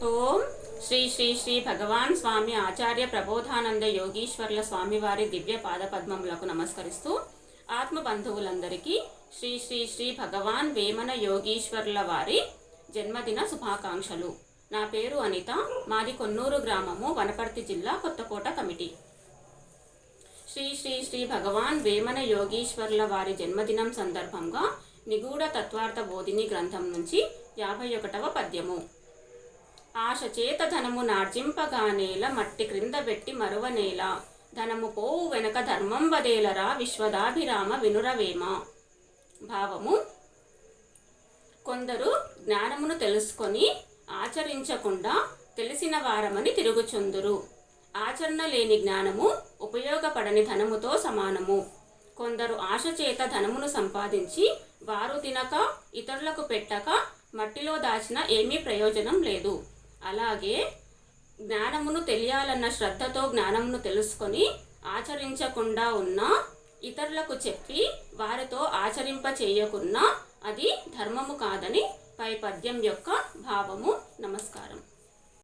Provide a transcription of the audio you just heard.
ఓం శ్రీ శ్రీ శ్రీ భగవాన్ స్వామి ఆచార్య ప్రబోధానంద యోగీశ్వర్ల స్వామివారి దివ్య పాదపద్మములకు నమస్కరిస్తూ ఆత్మ బంధువులందరికీ శ్రీ శ్రీ శ్రీ భగవాన్ వేమన యోగీశ్వర్ల వారి జన్మదిన శుభాకాంక్షలు. నా పేరు అనిత. మాది కొన్నూరు గ్రామము, వనపర్తి జిల్లా, కొత్తకోట కమిటీ. శ్రీ శ్రీ శ్రీ భగవాన్ వేమన యోగీశ్వర్ల వారి జన్మదినం సందర్భంగా నిగూఢ తత్వార్థ బోధిని గ్రంథం నుంచి 51వ పద్యము. ఆశ చేత ధనము నార్జింపగానేల, మట్టి క్రింద పెట్టి మరువనేల, ధనము పోవు వెనక ధర్మం వదేలరా, విశ్వదాభిరామ వినురవేమ. భావము: కొందరు జ్ఞానమును తెలుసుకొని ఆచరించకుండా తెలిసిన వారమని తిరుగుచుందురు. ఆచరణ లేని జ్ఞానము ఉపయోగపడని ధనముతో సమానము. కొందరు ఆశ చేత ధనమును సంపాదించి వారు తినక ఇతరులకు పెట్టక మట్టిలో దాచిన ఏమీ ప్రయోజనం లేదు. అలాగే జ్ఞానమును తెలియాలన్న శ్రద్ధతో జ్ఞానమును తెలుసుకొని ఆచరించకుండా ఉన్నా, ఇతరులకు చెప్పి వారితో ఆచరింప చేయకున్నా అది ధర్మము కాదని పై పద్యం యొక్క భావము. నమస్కారం.